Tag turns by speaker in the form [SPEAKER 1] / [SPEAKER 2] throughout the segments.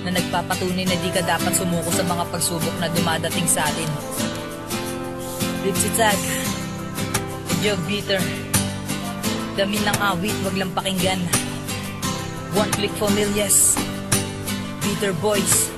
[SPEAKER 1] na nagpapatunay na di ka dapat sumuko sa mga pagsubok na dumadating sa atin. Dipsy Tag, Jog Beater, dami ng awit, wag lang pakinggan. One Click Familias, Beater Boys.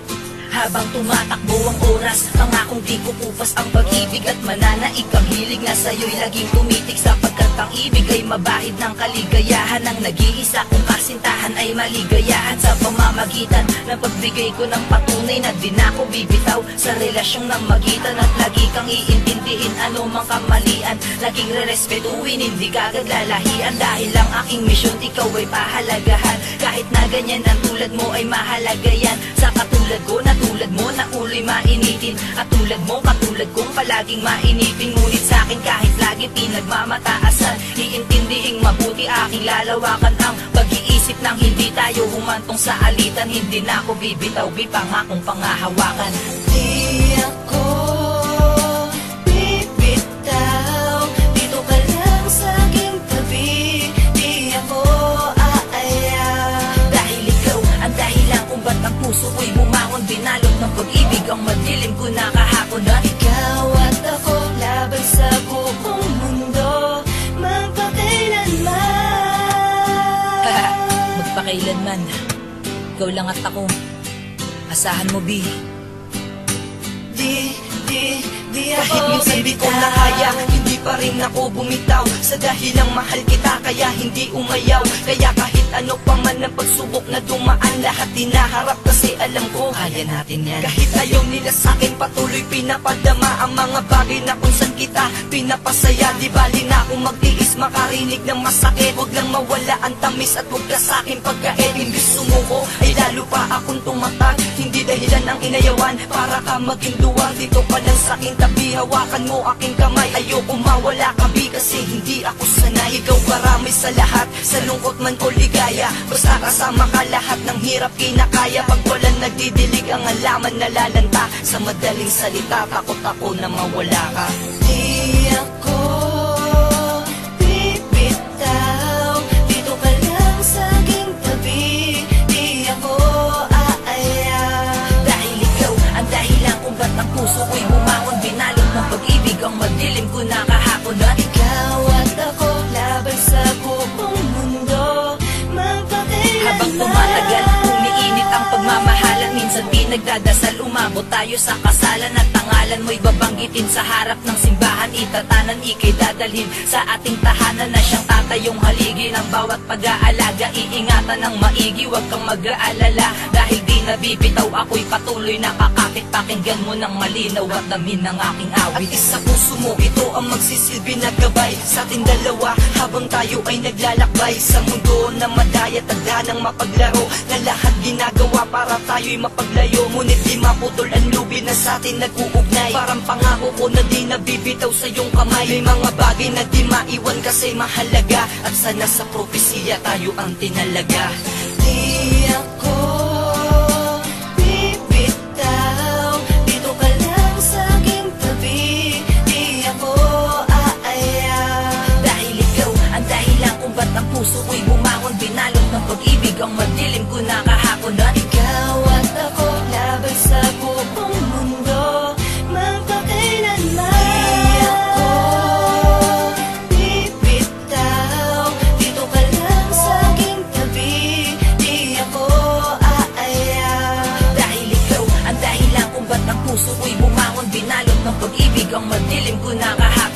[SPEAKER 2] Habang tumatakbo ang oras, pangakong di kukupas ang pag-ibig at mananaig ang hilig na sa'yo'y laging tumitik, sapagkat ang ibig ay mabahid ng kaligayahan. Ang nag-iisa kong kasintahan ay maligayahan sa pamamagitan ng pagbigay ko ng patunay na di na ako bibitaw sa relasyong namagitan. At lagi kang iintindihin ano mang kamalian, laging re-respetuhin, hindi kagad lalahian. Dahil ang aking misyon ikaw ay pahalagahan, kahit na ganyan ang tulad mo ay mahalaga yan. Sa katulad ko na tulad mo na ulo'y mainitin, at tulad mo katulad kong palaging mainipin. Ngunit sa'kin kahit lagi pinagmamataasan, iintindihing mabuti aking lalawakan ang pag-iisip nang hindi tayo humantong sa alitan. Hindi na ako bibitaw, pangakong pangahawakan. Di ako bibitaw, dito ka lang sa aking tabi. Di ako aaya, dahil ikaw ang dahilan kung ba't ang puso ko'y bumangon. Binalot ng pag-ibig ang madilim ko na kahapon. At ikaw at ako laban sa buong mundo, magpakailanman.
[SPEAKER 1] Magpakailanman, ikaw lang at ako, asahan mo, B.
[SPEAKER 2] Kahit minsan di ko nakaya, hindi pa rin ako bumitaw, sa dahilang mahal kita kaya hindi umayaw. Kaya kahit ano pa man ang pagsubok na dumaan, lahat dinaharap kasi alam ko kaya natin yan. Kahit ayaw nila sa'kin, patuloy pinapadama ang mga bagay na kung saan kita pinapasaya. Di bali na akong magtiis makarinig ng masakit, huwag lang mawala ang tamis at huwag ka sa'kin pagkait. Imbis sumuko ay lalo pa akong tumatag, hindi dahilan ang inayawan para ka maging duwag. Dito pa lang sa'king tabi, hawakan mo aking kamay, ayoko mawala ka, B, kasi hindi ako sanay. Ikaw karami sa lahat, sa lungkot man o ligaya, basta kasama ka lahat ng hirap kinakaya. Pag walang nagdidilig ang alaman nalalanta, sa madaling salita takot ako na mawala ka. Di ako bibitaw, dito ka lang sa aking tabi. Di ako aaya, dahil ikaw ang dahilan kung ba't ang puso ko'y bumangon. Binalot ng pag-ibig ang madilim ko na kahapon. At ikaw at ako laban sa buong mundo, magpakailanman. Habang tumatagal, umiinit ang pagmamahalan, minsan pinagdadasal, umabot tayo sa kasalan. At tangalan mo'y babanggitin sa harap ng simbahan, itatanan, ika'y dadalhin sa ating tahanan na siyang tatayong haligi ng bawat pag-aalaga. Iingatan ng maigi, huwag kang mag-aalala, dahil di nabibitaw ako'y patuloy nakakapit. Pakinggan mo ng malinaw at damin ng aking awit. At isa puso mo, ito ang magsisilbi na gabay sa ating dalawa habang tayo ay naglalakbay sa mundo na madaya, tagda ng mapaglaro, na lahat ginagawa para tayo'y mapaglayo. Ngunit di maputol ang lubid na sa atin nag-uugnay, parang pangako ko na di nabibitaw sa iyong kamay. May mga bagay na di maiwan kasi mahalaga, at sana sa propesiya tayo ang tinalaga. Di ako bibitaw, dito ka lang sa aking tabi. Di ako aaya, dahil ikaw ang dahilan kung ba't ang puso ko'y bumangon. Binalot ng pag-ibig ang madilim ko na kahapon. At ikaw at ako laban sa buong mundo, magpakailanman. Di ako bibitaw, dito ka lang sa aking tabi. Di ako aaya, dahil ikaw ang dahilan kung ba't ang puso ko'y bumangon. Binalot ng pag-ibig ang madilim ko na kahapon.